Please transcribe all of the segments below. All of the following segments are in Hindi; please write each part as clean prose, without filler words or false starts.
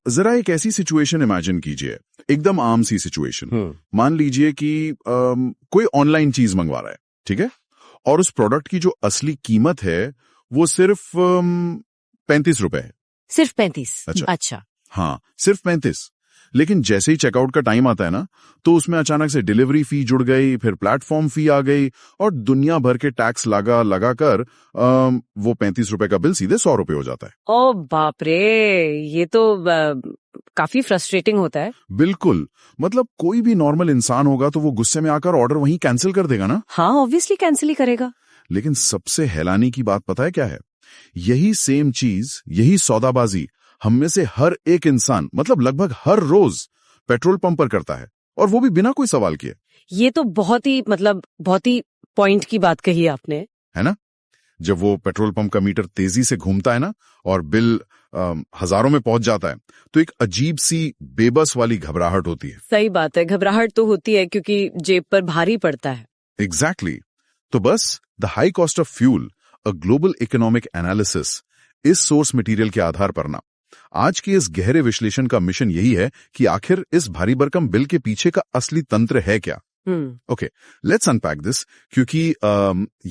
जरा एक ऐसी सिचुएशन इमेजिन कीजिए, एकदम आम सी सिचुएशन। मान लीजिए कि कोई ऑनलाइन चीज मंगवा रहा है, ठीक है, और उस प्रोडक्ट की जो असली कीमत है वो सिर्फ 35 रुपए है। सिर्फ 35? अच्छा। हाँ, सिर्फ 35। लेकिन जैसे ही चेकआउट का टाइम आता है ना, तो उसमें अचानक से डिलीवरी फी जुड़ गई, फिर प्लेटफॉर्म फी आ गई और दुनिया भर के टैक्स लगा कर वो 35 रुपए का बिल सीधे 100 रुपए हो जाता है। ओ बाप रे, ये तो काफी फ्रस्ट्रेटिंग होता है। बिल्कुल, मतलब कोई भी नॉर्मल इंसान होगा तो वो गुस्से में आकर ऑर्डर वहीं कैंसिल कर देगा ना। हाँ, ऑब्वियसली कैंसिल ही करेगा। लेकिन सबसे हैरानी की बात पता है क्या है? यही सेम चीज, यही सौदाबाजी हम में से हर एक इंसान, मतलब लगभग हर रोज पेट्रोल पंप पर करता है, और वो भी बिना कोई सवाल किए। ये तो बहुत ही पॉइंट की बात कही आपने, है ना? जब वो पेट्रोल पंप का मीटर तेजी से घूमता है ना और बिल हजारों में पहुंच जाता है, तो एक अजीब सी बेबस वाली घबराहट होती है। सही बात है, घबराहट तो होती है क्योंकि जेब पर भारी पड़ता है। एग्जैक्टली। तो बस the high cost of fuel, a global economic analysis, इस सोर्स मटेरियल के आधार पर ना आज के इस गहरे विश्लेषण का मिशन यही है कि आखिर इस भारी भरकम बिल के पीछे का असली तंत्र है क्या। ओके, लेट्स अनपैक दिस, क्योंकि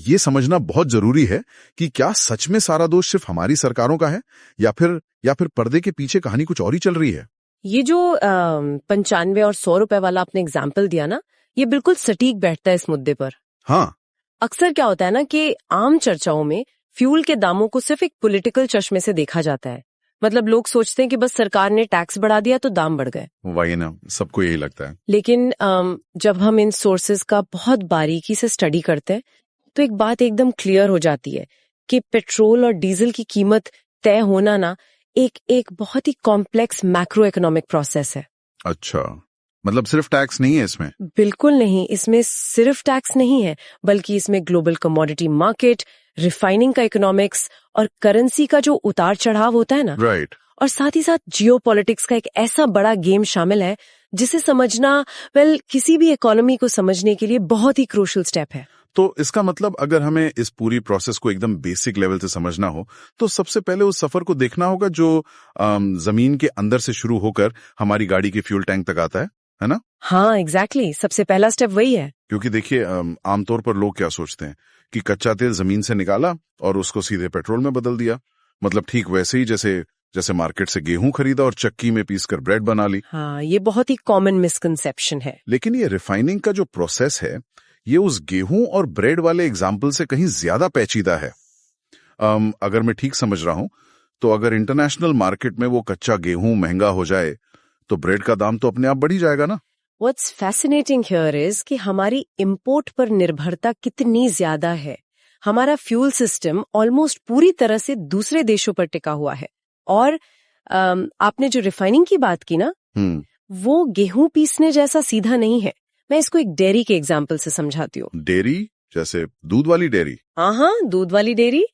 ये समझना बहुत जरूरी है कि क्या सच में सारा दोष सिर्फ हमारी सरकारों का है, या फिर पर्दे के पीछे कहानी कुछ और ही चल रही है। ये जो 95 और 100 रुपए वाला आपने एग्जाम्पल दिया ना, ये बिल्कुल सटीक बैठता है इस मुद्दे पर। हाँ, अक्सर क्या होता है ना कि आम चर्चाओं में फ्यूल के दामों को सिर्फ एक पॉलिटिकल चश्मे से देखा जाता है। मतलब लोग सोचते हैं कि बस सरकार ने टैक्स बढ़ा दिया तो दाम बढ़ गए। वही ना, सबको यही लगता है। लेकिन जब हम इन सोर्सेज का बहुत बारीकी से स्टडी करते हैं तो एक बात एकदम क्लियर हो जाती है कि पेट्रोल और डीजल की कीमत तय होना ना एक बहुत ही कॉम्प्लेक्स मैक्रो इकोनॉमिक प्रोसेस है। अच्छा, मतलब सिर्फ टैक्स नहीं है इसमें? बिल्कुल नहीं, इसमें सिर्फ टैक्स नहीं है, बल्कि इसमें ग्लोबल कमोडिटी मार्केट, रिफाइनिंग का इकोनॉमिक्स और करेंसी का जो उतार चढ़ाव होता है ना, राइट। और साथ ही साथ जियोपॉलिटिक्स का एक ऐसा बड़ा गेम शामिल है जिसे समझना किसी भी इकोनॉमी को समझने के लिए बहुत ही क्रूशियल स्टेप है। तो इसका मतलब अगर हमें इस पूरी प्रोसेस को एकदम बेसिक लेवल से समझना हो, तो सबसे पहले उस सफर को देखना होगा जो जमीन के अंदर से शुरू होकर हमारी गाड़ी के फ्यूल टैंक तक आता है ना? हाँ, एग्जैक्टली, सबसे पहला स्टेप वही है। क्योंकि देखिए, आमतौर पर लोग क्या सोचते हैं कि कच्चा तेल जमीन से निकाला और उसको सीधे पेट्रोल में बदल दिया, मतलब ठीक वैसे ही जैसे मार्केट से गेहूं खरीदा और चक्की में पीसकर ब्रेड बना ली। हाँ, ये बहुत ही कॉमन मिसकंसेप्शन है। लेकिन ये रिफाइनिंग का जो प्रोसेस है, ये उस गेहूं और ब्रेड वाले एग्जाम्पल से कहीं ज्यादा पेचीदा है। अगर मैं ठीक समझ रहा हूं, तो अगर इंटरनेशनल मार्केट में वो कच्चा गेहूं महंगा हो जाए तो ब्रेड का दाम तो अपने आप बढ़ ही जाएगा ना। What's fascinating here is कि हमारी इंपोर्ट पर निर्भरता कितनी ज्यादा है। हमारा फ्यूल सिस्टम ऑलमोस्ट पूरी तरह से दूसरे देशों पर टिका हुआ है। और आपने जो रिफाइनिंग की बात की ना, वो गेहूं पीसने जैसा सीधा नहीं है। मैं इसको एक डेयरी के एग्जाम्पल से समझाती हूँ। डेयरी जैसे दूध वाली डेयरी? हाँ, दूध वाली डेयरी।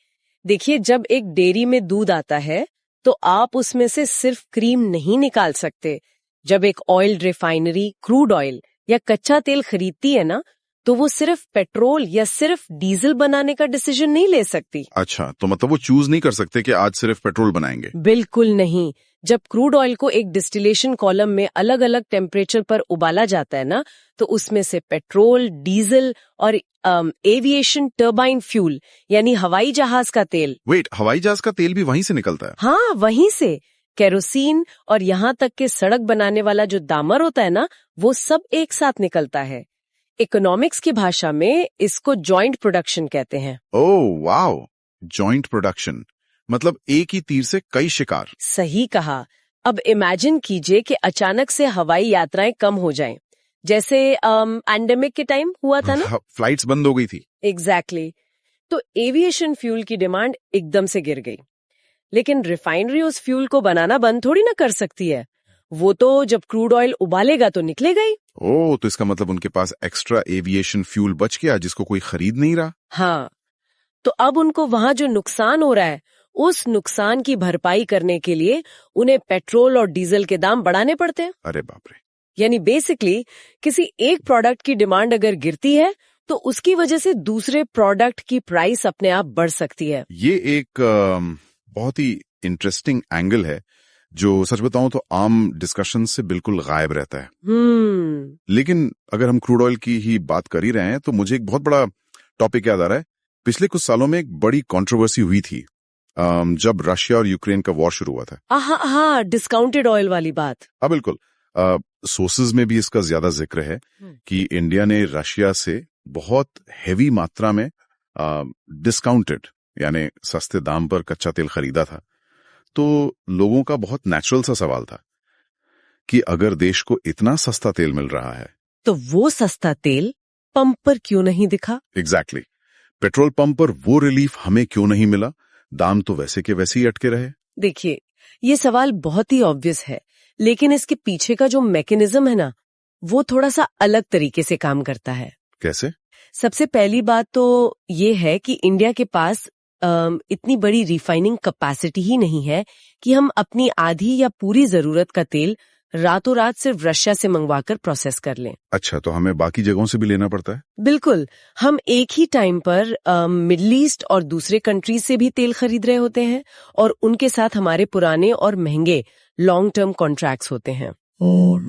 देखिए, जब एक डेयरी में दूध आता है तो आप उसमें से सिर्फ क्रीम नहीं निकाल सकते। जब एक ऑयल रिफाइनरी क्रूड ऑयल या कच्चा तेल खरीदती है ना, तो वो सिर्फ पेट्रोल या सिर्फ डीजल बनाने का डिसीजन नहीं ले सकती। अच्छा, तो मतलब वो चूज नहीं कर सकते कि आज सिर्फ पेट्रोल बनाएंगे? बिल्कुल नहीं। जब क्रूड ऑयल को एक डिस्टिलेशन कॉलम में अलग अलग टेम्परेचर पर उबाला जाता है ना, तो उसमें से पेट्रोल, डीजल और एविएशन टर्बाइन फ्यूल यानी हवाई जहाज का तेल। वेट, हवाई जहाज का तेल भी वहीं से निकलता है? हाँ, वहीं से। केरोसिन और यहाँ तक के सड़क बनाने वाला जो दामर होता है ना, वो सब एक साथ निकलता है। इकोनॉमिक्स की भाषा में इसको जॉइंट प्रोडक्शन कहते हैं। ओह वाओ, जॉइंट प्रोडक्शन, मतलब एक ही तीर से कई शिकार। सही कहा। अब इमेजिन कीजिए कि अचानक से हवाई यात्राएं कम हो जाएं, जैसे पैंडेमिक के टाइम हुआ था ना, फ्लाइट्स बंद हो गई थी। एग्जैक्टली। तो एविएशन फ्यूल की डिमांड एकदम से गिर गई। लेकिन रिफाइनरी उस फ्यूल को बनाना बंद थोड़ी ना कर सकती है। वो तो जब क्रूड ऑयल उबालेगा तो निकलेगा ही। ओह, तो इसका मतलब उनके पास एक्स्ट्रा एविएशन फ्यूल बच गया जिसको कोई खरीद नहीं रहा। हाँ, तो अब उनको वहां जो नुकसान हो रहा है, उस नुकसान की भरपाई करने के लिए उन्हें पेट्रोल और डीजल के दाम बढ़ाने पड़ते हैं। अरे बाप रे। यानी बेसिकली किसी एक प्रोडक्ट की डिमांड अगर गिरती है तो उसकी वजह से दूसरे प्रोडक्ट की प्राइस अपने आप बढ़ सकती है। ये एक बहुत ही इंटरेस्टिंग एंगल है जो सच बताऊं तो आम डिस्कशन से बिल्कुल गायब रहता है। लेकिन अगर हम क्रूड ऑयल की ही बात कर ही रहे हैं तो मुझे एक बहुत बड़ा टॉपिक याद आ रहा है। पिछले कुछ सालों में एक बड़ी कंट्रोवर्सी हुई थी जब रशिया और यूक्रेन का वॉर शुरू हुआ था। हाँ, डिस्काउंटेड ऑयल वाली बात। हाँ बिल्कुल। सोर्सेज में भी इसका ज्यादा जिक्र है कि इंडिया ने रशिया से बहुत हेवी मात्रा में डिस्काउंटेड यानी सस्ते दाम पर कच्चा तेल खरीदा था। तो लोगों का बहुत नेचुरल सा सवाल था कि अगर देश को इतना सस्ता तेल मिल रहा है तो वो सस्ता तेल पंप पर क्यों नहीं दिखा? एग्जैक्टली। पेट्रोल पंप पर वो रिलीफ हमें क्यों नहीं मिला? दाम तो वैसे के वैसे ही अटके रहे। देखिए, ये सवाल बहुत ही ऑब्वियस है, लेकिन इसके पीछे का जो मैकेनिज्म है ना, वो थोड़ा सा अलग तरीके से काम करता है। कैसे? सबसे पहली बात तो ये है कि इंडिया के पास इतनी बड़ी रिफाइनिंग कैपेसिटी ही नहीं है कि हम अपनी आधी या पूरी जरूरत का तेल रातों रात सिर्फ रशिया से मंगवाकर प्रोसेस कर लें। अच्छा, तो हमें बाकी जगहों से भी लेना पड़ता है? बिल्कुल। हम एक ही टाइम पर मिडिल ईस्ट और दूसरे कंट्रीज से भी तेल खरीद रहे होते हैं और उनके साथ हमारे पुराने और महंगे लॉन्ग टर्म कॉन्ट्रैक्ट्स होते हैं।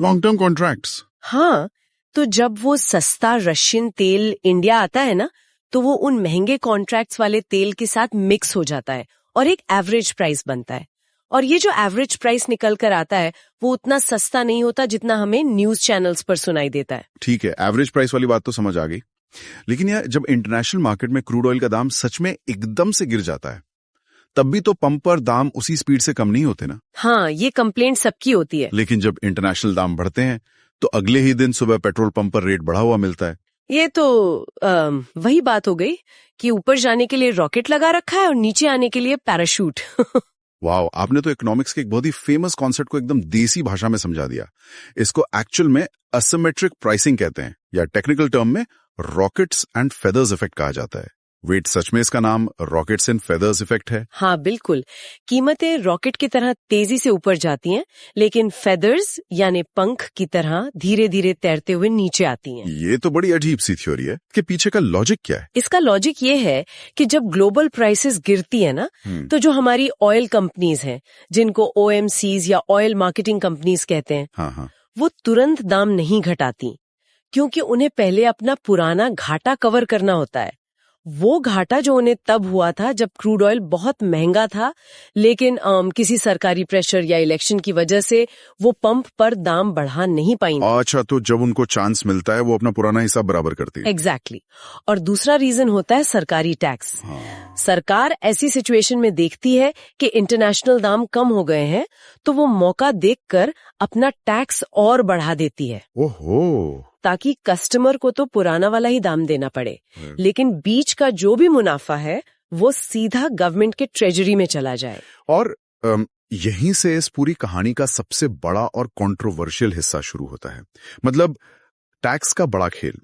Long term contracts? हाँ, तो जब वो सस्ता रशियन तेल इंडिया आता है ना, तो वो उन महंगे कॉन्ट्रैक्ट्स वाले तेल के साथ मिक्स हो जाता है और एक एवरेज प्राइस बनता है। और ये जो एवरेज प्राइस निकल कर आता है वो उतना सस्ता नहीं होता जितना हमें न्यूज चैनल्स पर सुनाई देता है। ठीक है, एवरेज प्राइस वाली बात तो समझ आ गई। लेकिन यार, जब इंटरनेशनल मार्केट में क्रूड ऑयल का दाम सच में एकदम से गिर जाता है, तब भी तो पंप पर दाम उसी स्पीड से कम नहीं होते ना? हाँ, ये कंप्लेंट सबकी होती है। लेकिन जब इंटरनेशनल दाम बढ़ते हैं तो अगले ही दिन सुबह पेट्रोल पंप पर रेट बढ़ा हुआ मिलता है। ये तो वही बात हो गई कि ऊपर जाने के लिए रॉकेट लगा रखा है और नीचे आने के लिए पैराशूट। वाह, आपने तो इकोनॉमिक्स के एक बहुत ही फेमस कॉन्सेप्ट को एकदम देसी भाषा में समझा दिया। इसको एक्चुअल में असिमेट्रिक प्राइसिंग कहते हैं, या टेक्निकल टर्म में रॉकेट्स एंड फेदर्स इफेक्ट कहा जाता है। वेट, सच में इसका नाम रॉकेट्स एंड फेदर्स इफेक्ट है? हाँ बिल्कुल। कीमतें रॉकेट की तरह तेजी से ऊपर जाती हैं, लेकिन फेदर्स यानी पंख की तरह धीरे धीरे तैरते हुए नीचे आती हैं। ये तो बड़ी अजीब सी थ्योरी है। कि पीछे का लॉजिक क्या है? इसका लॉजिक ये है कि जब ग्लोबल प्राइसेस गिरती है ना, तो जो हमारी ऑयल कंपनीज हैं, जिनको OMCs या ऑयल मार्केटिंग कंपनीज कहते हैं, हाँ, वो तुरंत दाम नहीं घटाती, क्योंकि उन्हें पहले अपना पुराना घाटा कवर करना होता है। वो घाटा जो उन्हें तब हुआ था जब क्रूड ऑयल बहुत महंगा था, लेकिन किसी सरकारी प्रेशर या इलेक्शन की वजह से वो पंप पर दाम बढ़ा नहीं पाई। अच्छा, तो जब उनको चांस मिलता है वो अपना पुराना हिसाब बराबर करती है। एग्जैक्टली। और दूसरा रीजन होता है सरकारी टैक्स। सरकार ऐसी सिचुएशन में देखती है कि इंटरनेशनल दाम कम हो गए हैं, तो वो मौका देखकर अपना टैक्स और बढ़ा देती है। ओहो। ताकि कस्टमर को तो पुराना वाला ही दाम देना पड़े, लेकिन बीच का जो भी मुनाफा है वो सीधा गवर्नमेंट के ट्रेजरी में चला जाए। और यहीं से इस पूरी कहानी का सबसे बड़ा और कंट्रोवर्शियल हिस्सा शुरू होता है, मतलब टैक्स का बड़ा खेल।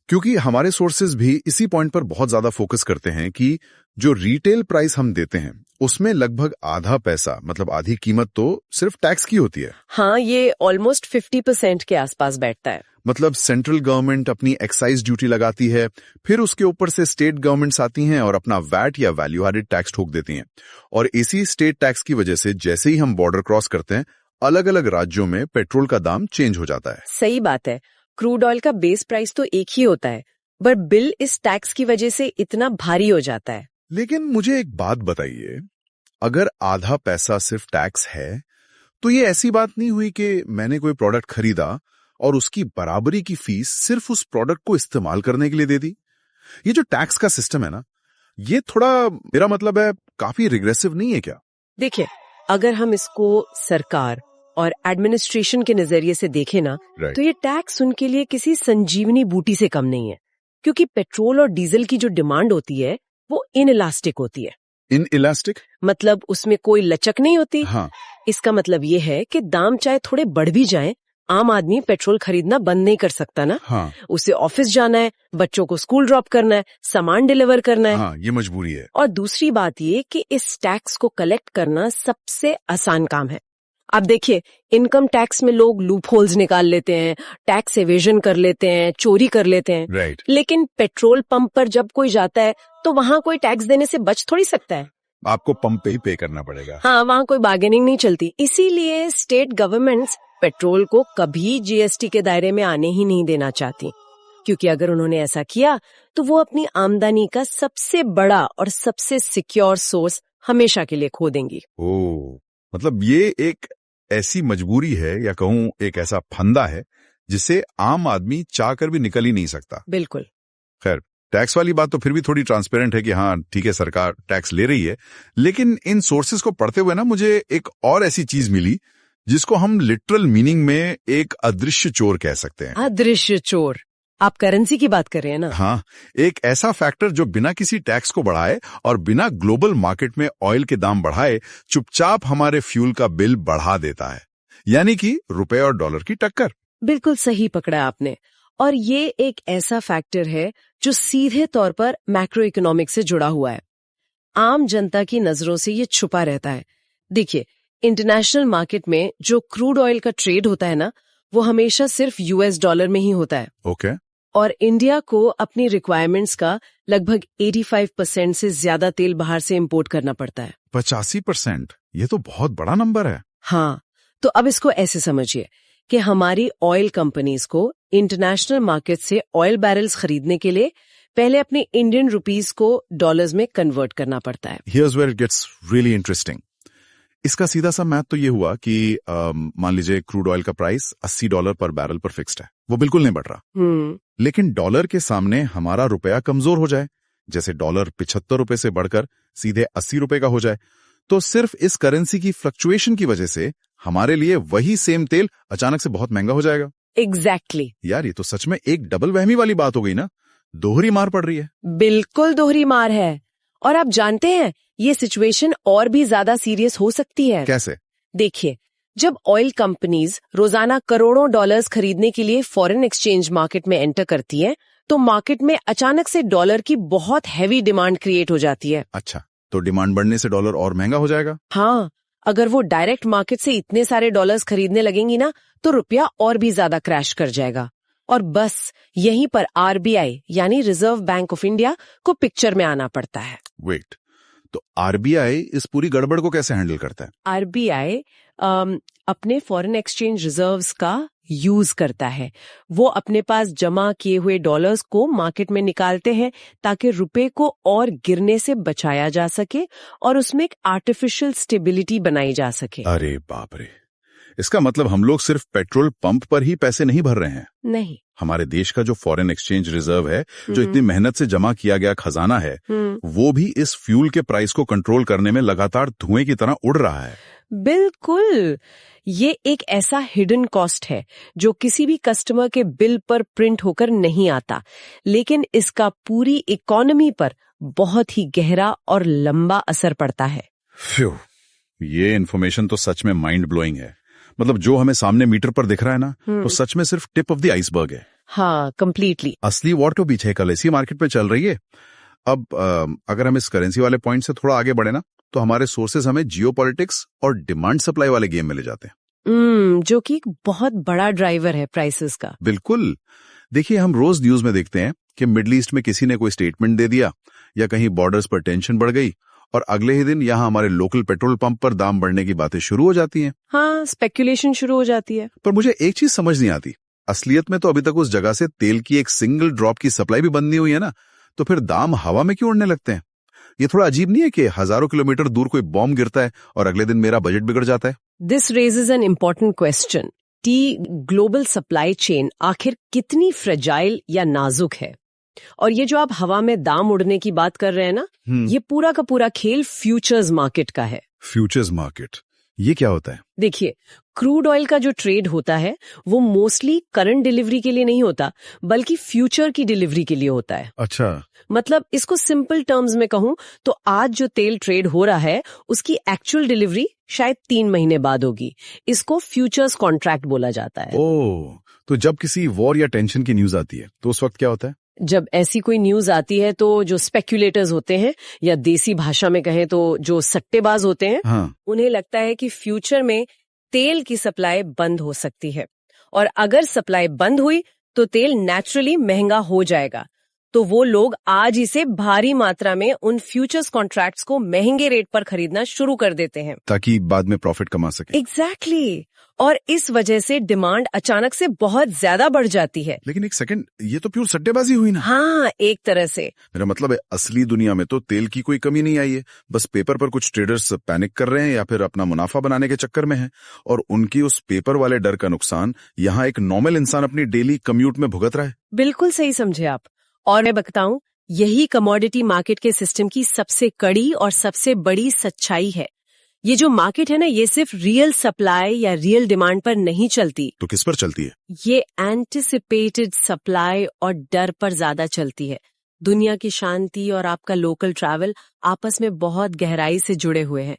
क्योंकि हमारे सोर्सेज भी इसी पॉइंट पर बहुत ज्यादा फोकस करते हैं कि जो रिटेल प्राइस हम देते हैं उसमें लगभग आधा पैसा, मतलब आधी कीमत तो सिर्फ टैक्स की होती है। हाँ, ये ऑलमोस्ट 50% के आसपास बैठता है। मतलब सेंट्रल गवर्नमेंट अपनी एक्साइज ड्यूटी लगाती है, फिर उसके ऊपर से स्टेट गवर्नमेंट्स आती हैं और अपना वैट या वैल्यू एडेड टैक्स ठोक देती हैं। और इसी स्टेट टैक्स की वजह से जैसे ही हम बॉर्डर क्रॉस करते हैं, अलग अलग राज्यों में पेट्रोल का दाम चेंज हो जाता है। सही बात है। क्रूड ऑयल का बेस प्राइस तो एक ही होता है, पर बिल इस टैक्स की वजह से इतना भारी हो जाता है। लेकिन मुझे एक बात बताइए, अगर आधा पैसा सिर्फ टैक्स है, तो ये ऐसी बात नहीं हुई कि मैंने कोई प्रोडक्ट खरीदा और उसकी बराबरी की फीस सिर्फ उस प्रोडक्ट को इस्तेमाल करने के लिए दे दी? ये जो टैक्स का सिस्टम है ना, ये थोड़ा, मेरा मतलब है, काफी रिग्रेसिव नहीं है क्या? देखिए, अगर हम इसको सरकार और एडमिनिस्ट्रेशन के नजरिए से देखें ना, तो ये टैक्स उनके लिए किसी संजीवनी बूटी से कम नहीं है, क्योंकि पेट्रोल और डीजल की जो डिमांड होती है वो इनइलास्टिक होती है। इनइलास्टिक मतलब उसमें कोई लचक नहीं होती। हाँ। इसका मतलब ये है कि दाम चाहे थोड़े बढ़ भी जाएं, आम आदमी पेट्रोल खरीदना बंद नहीं कर सकता ना। हाँ। उसे ऑफिस जाना है, बच्चों को स्कूल ड्रॉप करना है, सामान डिलीवर करना है। हाँ, ये मजबूरी है। और दूसरी बात ये कि इस टैक्स को कलेक्ट करना सबसे आसान काम है। अब देखिए, इनकम टैक्स में लोग लूप होल्स निकाल लेते हैं, टैक्स एवेजन कर लेते हैं, चोरी कर लेते हैं। राइट। लेकिन पेट्रोल पंप पर जब कोई जाता है तो वहां कोई टैक्स देने से बच थोड़ी सकता है। आपको पंप पे ही पे करना पड़ेगा। हाँ, वहाँ कोई बार्गेनिंग नहीं चलती। इसीलिए स्टेट गवर्नमेंट्स पेट्रोल को कभी जीएसटी के दायरे में आने ही नहीं देना चाहती, क्योंकि अगर उन्होंने ऐसा किया तो वो अपनी आमदनी का सबसे बड़ा और सबसे सिक्योर सोर्स हमेशा के लिए खो देंगी। ओह, मतलब ये एक ऐसी मजबूरी है या कहूँ एक ऐसा फंदा है जिसे आम आदमी चाह कर भी निकल ही नहीं सकता। बिल्कुल। खैर, टैक्स वाली बात तो फिर भी थोड़ी ट्रांसपेरेंट है कि हाँ ठीक है, सरकार टैक्स ले रही है, लेकिन इन सोर्सेस को पढ़ते हुए ना मुझे एक और ऐसी चीज मिली जिसको हम लिटरल मीनिंग में एक अदृश्य चोर कह सकते हैं। अदृश्य चोर? आप करेंसी की बात कर रहे हैं ना? हाँ, एक ऐसा फैक्टर जो बिना किसी टैक्स को बढ़ाए और बिना ग्लोबल मार्केट में ऑयल के दाम बढ़ाए चुपचाप हमारे फ्यूल का बिल बढ़ा देता है, यानी कि रुपए और डॉलर की टक्कर। बिल्कुल सही पकड़ा आपने। और ये एक ऐसा फैक्टर है जो सीधे तौर पर मैक्रो इकोनॉमिक से जुड़ा हुआ है। आम जनता की नजरों से ये छुपा रहता है। देखिए, इंटरनेशनल मार्केट में जो क्रूड ऑयल का ट्रेड होता है ना, वो हमेशा सिर्फ यूएस डॉलर में ही होता है। ओके। और इंडिया को अपनी रिक्वायरमेंट्स का लगभग 85% से ज्यादा तेल बाहर से इंपोर्ट करना पड़ता है। 85%? ये तो बहुत बड़ा नंबर है। हाँ, तो अब इसको ऐसे समझिए कि हमारी ऑयल कंपनीज को इंटरनेशनल मार्केट से ऑयल बैरल्स खरीदने के लिए पहले अपने इंडियन रुपीस को डॉलर्स में कन्वर्ट करना पड़ता है। Here's where it gets really interesting. इसका सीधा सा मैथ तो ये हुआ कि मान लीजिए क्रूड ऑयल का प्राइस $80 पर बैरल पर फिक्स्ड है, वो बिल्कुल नहीं बढ़ रहा। लेकिन डॉलर के सामने हमारा रुपया कमजोर हो जाए, जैसे डॉलर 75 रुपए से बढ़कर सीधे 80 रुपए का हो जाए, तो सिर्फ इस करेंसी की फ्लक्चुएशन की वजह से हमारे लिए वही सेम तेल अचानक से बहुत महंगा हो जाएगा। एग्जैक्टली। यार ये तो सच में एक डबल वहमी वाली बात हो गई ना, दोहरी मार पड़ रही है। बिल्कुल दोहरी मार है। और आप जानते हैं ये सिचुएशन और भी ज्यादा सीरियस हो सकती है। कैसे? देखिए, जब ऑयल कंपनीज रोजाना करोड़ों डॉलर्स खरीदने के लिए फॉरेन एक्सचेंज मार्केट में एंटर करती हैं, तो मार्केट में अचानक से डॉलर की बहुत हैवी डिमांड क्रिएट हो जाती है। अच्छा, तो डिमांड बढ़ने से डॉलर और महंगा हो जाएगा? हाँ, अगर वो डायरेक्ट मार्केट से इतने सारे डॉलर्स खरीदने लगेंगी ना, तो रुपया और भी ज्यादा क्रैश कर जाएगा। और बस यहीं पर आरबीआई यानी रिजर्व बैंक ऑफ इंडिया को पिक्चर में आना पड़ता है। वेट, तो आरबीआई इस पूरी गड़बड़ को कैसे हैंडल करता है? आरबीआई अपने फॉरेन एक्सचेंज रिजर्व्स का यूज करता है। वो अपने पास जमा किए हुए डॉलर्स को मार्केट में निकालते हैं ताकि रुपए को और गिरने से बचाया जा सके और उसमें एक आर्टिफिशियल स्टेबिलिटी बनाई जा सके। अरे बाप रे, इसका मतलब हम लोग सिर्फ पेट्रोल पंप पर ही पैसे नहीं भर रहे हैं। नहीं, हमारे देश का जो फॉरेन एक्सचेंज रिजर्व है, जो इतनी मेहनत से जमा किया गया खजाना है, वो भी इस फ्यूल के प्राइस को कंट्रोल करने में लगातार धुएं की तरह उड़ रहा है। बिल्कुल। ये एक ऐसा हिडन कॉस्ट है जो किसी भी कस्टमर के बिल पर प्रिंट होकर नहीं आता, लेकिन इसका पूरी इकोनॉमी पर बहुत ही गहरा और लंबा असर पड़ता है। फ्यू, ये इन्फॉर्मेशन तो सच में माइंड ब्लोइंग है। मतलब जो हमें सामने मीटर पर दिख रहा है ना, तो सच में सिर्फ टिप ऑफ द आइसबर्ग है। हाँ, कंप्लीटली। असली वॉर तो पीछे कल ऐसी मार्केट में चल रही है। अब अगर हम इस करेंसी वाले पॉइंट से थोड़ा आगे बढ़े ना, तो हमारे सोर्सेज हमें जियोपॉलिटिक्स और डिमांड सप्लाई वाले गेम में ले जाते हैं, जो कि एक बहुत बड़ा ड्राइवर है प्राइसेस का। बिल्कुल। देखिए, हम रोज न्यूज में देखते हैं कि मिडल ईस्ट में किसी ने कोई स्टेटमेंट दे दिया या कहीं बॉर्डर्स पर टेंशन बढ़ गई और अगले ही दिन यहाँ हमारे लोकल पेट्रोल पंप पर दाम बढ़ने की बातें शुरू हो जाती हैं। हाँ, स्पेकुलेशन शुरू हो जाती है। पर मुझे एक चीज समझ नहीं आती, असलियत में तो अभी तक उस जगह से तेल की एक सिंगल ड्रॉप की सप्लाई भी बंद नहीं हुई है ना, तो फिर दाम हवा में क्यों उड़ने लगते हैं? ये थोड़ा अजीब नहीं है कि हजारों किलोमीटर दूर कोई बॉम्ब गिरता है और अगले दिन मेरा बजट बिगड़ जाता है? This raises an important question कि ग्लोबल सप्लाई चेन आखिर कितनी फ्रेजाइल या नाजुक है। और ये जो आप हवा में दाम उड़ने की बात कर रहे हैं ना, ये पूरा का पूरा खेल फ्यूचर्स मार्केट का है। फ्यूचर्स मार्केट, ये क्या होता है? देखिए, क्रूड ऑयल का जो ट्रेड होता है वो मोस्टली करंट डिलीवरी के लिए नहीं होता, बल्कि फ्यूचर की डिलीवरी के लिए होता है। अच्छा, मतलब इसको सिंपल टर्म्स में कहूं तो आज जो तेल ट्रेड हो रहा है उसकी एक्चुअल डिलीवरी शायद 3 महीने बाद होगी। इसको फ्यूचर्स कॉन्ट्रैक्ट बोला जाता है। ओह, तो जब किसी वॉर या टेंशन की न्यूज आती है तो उस वक्त क्या होता है? जब ऐसी कोई न्यूज आती है तो जो स्पेक्यूलेटर्स होते हैं, या देसी भाषा में कहें तो जो सट्टेबाज होते हैं, हाँ, उन्हें लगता है कि फ्यूचर में तेल की सप्लाई बंद हो सकती है, और अगर सप्लाई बंद हुई तो तेल नेचुरली महंगा हो जाएगा। तो वो लोग आज इसे भारी मात्रा में उन फ्यूचर्स कॉन्ट्रैक्ट्स को महंगे रेट पर खरीदना शुरू कर देते हैं, ताकि बाद में प्रॉफिट कमा सके। एग्जैक्टली। और इस वजह से डिमांड अचानक से बहुत ज्यादा बढ़ जाती है। लेकिन एक सेकंड, ये तो प्योर सट्टेबाजी हुई ना। हाँ, एक तरह से। मेरा मतलब है असली दुनिया में तो तेल की कोई कमी नहीं आई है, बस पेपर पर कुछ ट्रेडर्स पैनिक कर रहे हैं या फिर अपना मुनाफा बनाने के चक्कर में हैं, और उनकी उस पेपर वाले डर का नुकसान यहाँ एक नॉर्मल इंसान अपनी डेली कम्यूट में भुगत रहा है। बिल्कुल सही समझे आप। और मैं बताऊं, यही कमोडिटी मार्केट के सिस्टम की सबसे कड़ी और सबसे बड़ी सच्चाई है। ये जो मार्केट है ना, ये सिर्फ रियल सप्लाई या रियल डिमांड पर नहीं चलती। तो किस पर चलती है? ये एंटिसिपेटेड सप्लाई और डर पर ज्यादा चलती है। दुनिया की शांति और आपका लोकल ट्रैवल आपस में बहुत गहराई से जुड़े हुए हैं।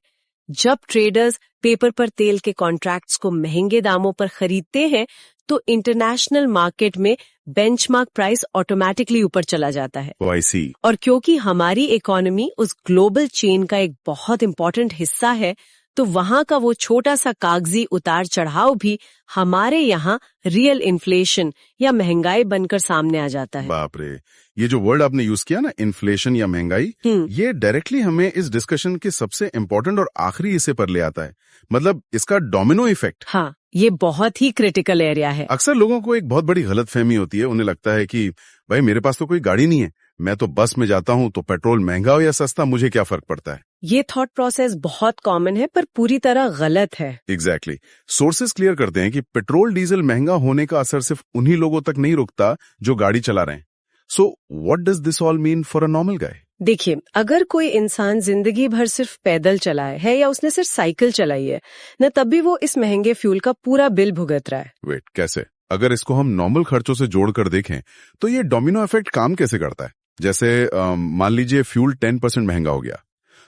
जब ट्रेडर्स पेपर पर तेल के कॉन्ट्रैक्ट्स को महंगे दामों पर खरीदते हैं, तो इंटरनेशनल मार्केट में बेंचमार्क प्राइस ऑटोमेटिकली ऊपर चला जाता है। Oh, I see. और क्योंकि हमारी इकोनॉमी उस ग्लोबल चेन का एक बहुत इंपॉर्टेंट हिस्सा है, तो वहाँ का वो छोटा सा कागजी उतार चढ़ाव भी हमारे यहाँ रियल इन्फ्लेशन या महंगाई बनकर सामने आ जाता है। बाप रे, ये जो वर्ड आपने यूज किया ना, इन्फ्लेशन या महंगाई, ये डायरेक्टली हमें इस डिस्कशन के सबसे इम्पोर्टेंट और आखिरी हिस्से पर ले आता है। मतलब इसका डोमिनो इफेक्ट। हाँ, ये बहुत ही क्रिटिकल एरिया है। अक्सर लोगों को एक बहुत बड़ी गलतफहमी होती है। उन्हें लगता है कि भाई मेरे पास तो कोई गाड़ी नहीं है, मैं तो बस में जाता हूँ, तो पेट्रोल महंगा हो या सस्ता मुझे क्या फर्क पड़ता है। ये थॉट प्रोसेस बहुत कॉमन है, पर पूरी तरह गलत है। एग्जैक्टली। सोर्सेस क्लियर करते हैं कि पेट्रोल डीजल महंगा होने का असर सिर्फ उन्हीं लोगों तक नहीं रुकता जो गाड़ी चला रहे हैं। So what does this all mean for a normal guy? देखिए, अगर कोई इंसान जिंदगी भर सिर्फ पैदल चलाए है या उसने सिर्फ साइकिल चलाई है न, तब भी वो इस महंगे फ्यूल का पूरा बिल भुगत रहा है। वेट, कैसे? अगर इसको हम नॉर्मल खर्चों से जोड़कर देखें तो ये डोमिनो इफेक्ट काम कैसे करता है? जैसे मान लीजिए फ्यूल 10% महंगा हो गया,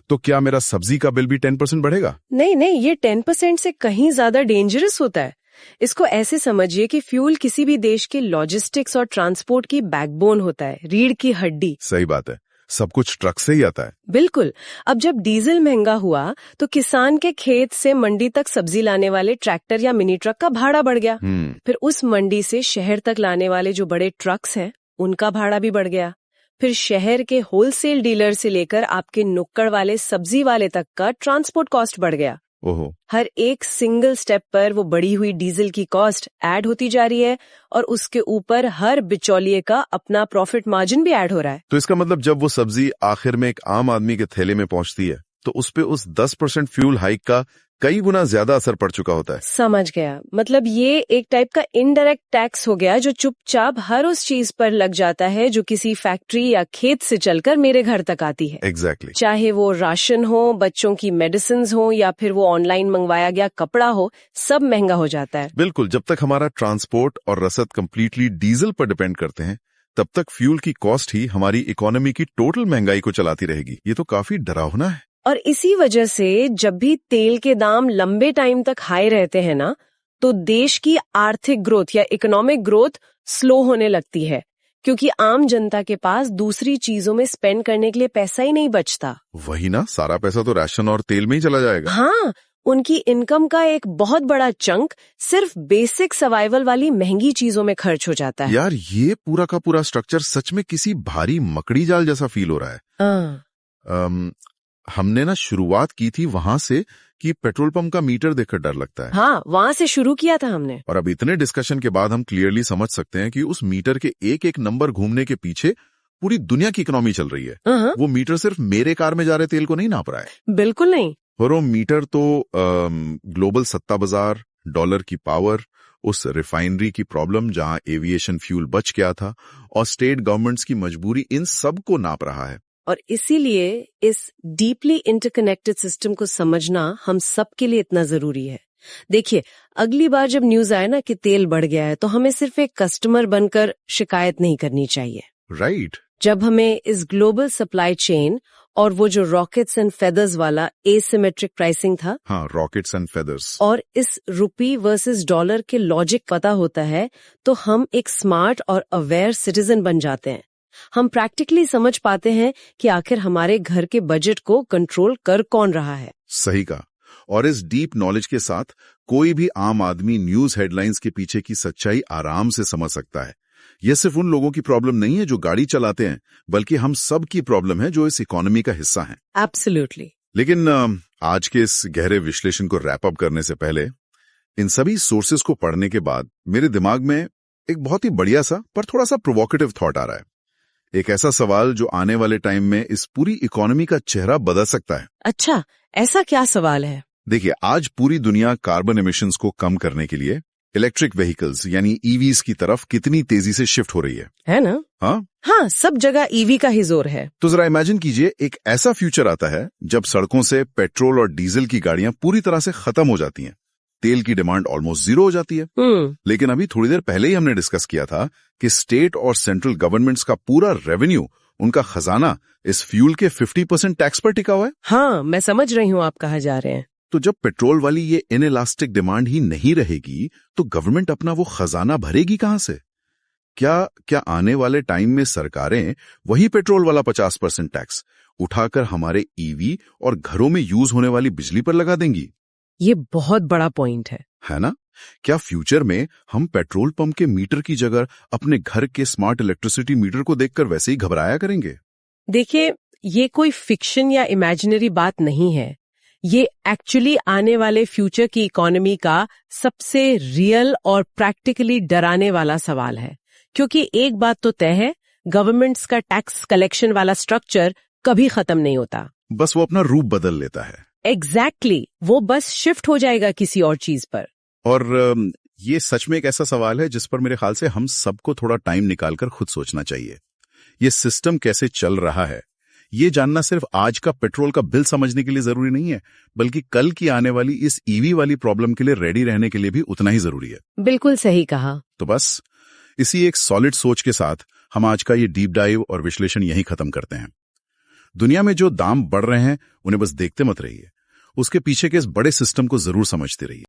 तो क्या मेरा सब्जी का बिल भी 10% बढ़ेगा? नहीं नहीं, ये 10% से कहीं ज्यादा डेंजरस होता है। इसको ऐसे समझिए कि फ्यूल किसी भी देश के लॉजिस्टिक्स और ट्रांसपोर्ट की बैकबोन होता है, रीढ़ की हड्डी। सही बात है, सब कुछ ट्रक से ही आता है। बिल्कुल। अब जब डीजल महंगा हुआ तो किसान के खेत से मंडी तक सब्जी लाने वाले ट्रैक्टर या मिनी ट्रक का भाड़ा बढ़ गया। फिर उस मंडी से शहर तक लाने वाले जो बड़े ट्रक्स हैं, उनका भाड़ा भी बढ़ गया। फिर शहर के होलसेल डीलर से लेकर आपके नुक्कड़ वाले सब्जी वाले तक का ट्रांसपोर्ट कॉस्ट बढ़ गया। ओहो। हर एक सिंगल स्टेप पर वो बढ़ी हुई डीजल की कॉस्ट ऐड होती जा रही है, और उसके ऊपर हर बिचौलिए का अपना प्रॉफिट मार्जिन भी ऐड हो रहा है। तो इसका मतलब जब वो सब्जी आखिर में एक आम आदमी के थैले में पहुंचती है, तो उस पे उस 10% फ्यूल हाइक का कई गुना ज्यादा असर पड़ चुका होता है। समझ गया। मतलब ये एक टाइप का इनडायरेक्ट टैक्स हो गया, जो चुपचाप हर उस चीज पर लग जाता है जो किसी फैक्ट्री या खेत से चलकर मेरे घर तक आती है। एग्जैक्टली। चाहे वो राशन हो, बच्चों की मेडिसिन हो, या फिर वो ऑनलाइन मंगवाया गया कपड़ा हो, सब महंगा हो जाता है। बिल्कुल। जब तक हमारा ट्रांसपोर्ट और रसद कंप्लीटली डीजल पर डिपेंड करते हैं, तब तक फ्यूल की कॉस्ट ही हमारी इकोनॉमी की टोटल महंगाई को चलाती रहेगी। ये तो काफी डरावना है। और इसी वजह से जब भी तेल के दाम लंबे टाइम तक हाई रहते हैं ना, तो देश की आर्थिक ग्रोथ या इकोनॉमिक ग्रोथ स्लो होने लगती है, क्योंकि आम जनता के पास दूसरी चीजों में स्पेंड करने के लिए पैसा ही नहीं बचता। वही ना, सारा पैसा तो राशन और तेल में ही चला जाएगा। हाँ, उनकी इनकम का एक बहुत बड़ा चंक सिर्फ बेसिक सर्वाइवल वाली महंगी चीजों में खर्च हो जाता है। यार, ये पूरा का पूरा स्ट्रक्चर सच में किसी भारी मकड़ी जाल जैसा फील हो रहा है। हमने ना शुरुआत की थी वहां से कि पेट्रोल पंप का मीटर देखकर डर लगता है। हाँ, वहां से शुरू किया था हमने। और अब इतने डिस्कशन के बाद हम क्लियरली समझ सकते हैं कि उस मीटर के एक एक नंबर घूमने के पीछे पूरी दुनिया की इकोनॉमी चल रही है। वो मीटर सिर्फ मेरे कार में जा रहे तेल को नहीं नाप रहा है। बिल्कुल नहीं। और वो मीटर तो ग्लोबल सत्ता बाजार, डॉलर की पावर, उस रिफाइनरी की प्रॉब्लम जहां एविएशन फ्यूल बच गया था, और स्टेट गवर्नमेंट्स की मजबूरी, इन सब को नाप रहा है। और इसीलिए इस डीपली इंटरकनेक्टेड सिस्टम को समझना हम सबके लिए इतना जरूरी है। देखिए, अगली बार जब न्यूज आए ना कि तेल बढ़ गया है, तो हमें सिर्फ एक कस्टमर बनकर शिकायत नहीं करनी चाहिए। राइट। जब हमें इस ग्लोबल सप्लाई चेन और वो जो रॉकेट्स एंड फेदर्स वाला एसिमेट्रिक प्राइसिंग था, हाँ, रॉकेट्स एंड फेदर्स, और इस रुपी वर्सेस डॉलर के लॉजिक पता होता है, तो हम एक स्मार्ट और अवेयर सिटीजन बन जाते हैं। हम प्रैक्टिकली समझ पाते हैं कि आखिर हमारे घर के बजट को कंट्रोल कर कौन रहा है। सही कहा। और इस डीप नॉलेज के साथ कोई भी आम आदमी न्यूज हेडलाइंस के पीछे की सच्चाई आराम से समझ सकता है। यह सिर्फ उन लोगों की प्रॉब्लम नहीं है जो गाड़ी चलाते हैं, बल्कि हम सब की प्रॉब्लम है जो इस इकोनॉमी का हिस्सा है। एब्सोल्युटली। लेकिन आज के इस गहरे विश्लेषण को रैप अप करने से पहले इन सभी सोर्सेस को पढ़ने के बाद मेरे दिमाग में एक बहुत ही बढ़िया सा पर थोड़ा सा प्रोवोकेटिव थॉट आ रहा है। एक ऐसा सवाल जो आने वाले टाइम में इस पूरी इकोनॉमी का चेहरा बदल सकता है। अच्छा, ऐसा क्या सवाल है? देखिए, आज पूरी दुनिया कार्बन एमिशंस को कम करने के लिए इलेक्ट्रिक व्हीकल्स यानी ईवीज की तरफ कितनी तेजी से शिफ्ट हो रही है ना? हाँ, सब जगह ईवी का ही जोर है। तो जरा इमेजिन कीजिए, एक ऐसा फ्यूचर आता है जब सड़कों से पेट्रोल और डीजल की गाड़ियां पूरी तरह से खत्म हो जाती हैं, तेल की डिमांड ऑलमोस्ट जीरो हो जाती है। लेकिन अभी थोड़ी देर पहले ही हमने डिस्कस किया था कि स्टेट और सेंट्रल गवर्नमेंट्स का पूरा रेवेन्यू, उनका खजाना इस फ्यूल के 50% टैक्स पर टिका हुआ है। हाँ, मैं समझ रही हूँ आप कहाँ जा रहे हैं। तो जब पेट्रोल वाली ये इनइलास्टिक डिमांड ही नहीं रहेगी तो गवर्नमेंट अपना वो खजाना भरेगी कहां से? क्या आने वाले टाइम में सरकारें वही पेट्रोल वाला 50% टैक्स उठाकर हमारे ईवी और घरों में यूज होने वाली बिजली पर लगा देंगी? ये बहुत बड़ा पॉइंट है ना? क्या फ्यूचर में हम पेट्रोल पंप के मीटर की जगह अपने घर के स्मार्ट इलेक्ट्रिसिटी मीटर को देखकर वैसे ही घबराया करेंगे? देखिए, ये कोई फिक्शन या इमेजिनरी बात नहीं है। ये एक्चुअली आने वाले फ्यूचर की इकोनॉमी का सबसे रियल और प्रैक्टिकली डराने वाला सवाल है। क्योंकि एक बात तो तय है, गवर्नमेंट्स का टैक्स कलेक्शन वाला स्ट्रक्चर कभी खत्म नहीं होता। बस वो अपना रूप बदल लेता है। एग्जैक्टली, वो बस शिफ्ट हो जाएगा किसी और चीज पर। और ये सच में एक ऐसा सवाल है जिस पर मेरे ख्याल से हम सबको थोड़ा टाइम निकालकर खुद सोचना चाहिए। ये सिस्टम कैसे चल रहा है, ये जानना सिर्फ आज का पेट्रोल का बिल समझने के लिए जरूरी नहीं है, बल्कि कल की आने वाली इस ईवी वाली प्रॉब्लम के लिए रेडी रहने के लिए भी उतना ही जरूरी है। बिल्कुल सही कहा। तो बस इसी एक सॉलिड सोच के साथ हम आज का ये डीप डाइव और विश्लेषण यहीं खत्म करते हैं। दुनिया में जो दाम बढ़ रहे हैं उन्हें बस देखते मत रहिए, उसके पीछे के इस बड़े सिस्टम को जरूर समझते रहिए।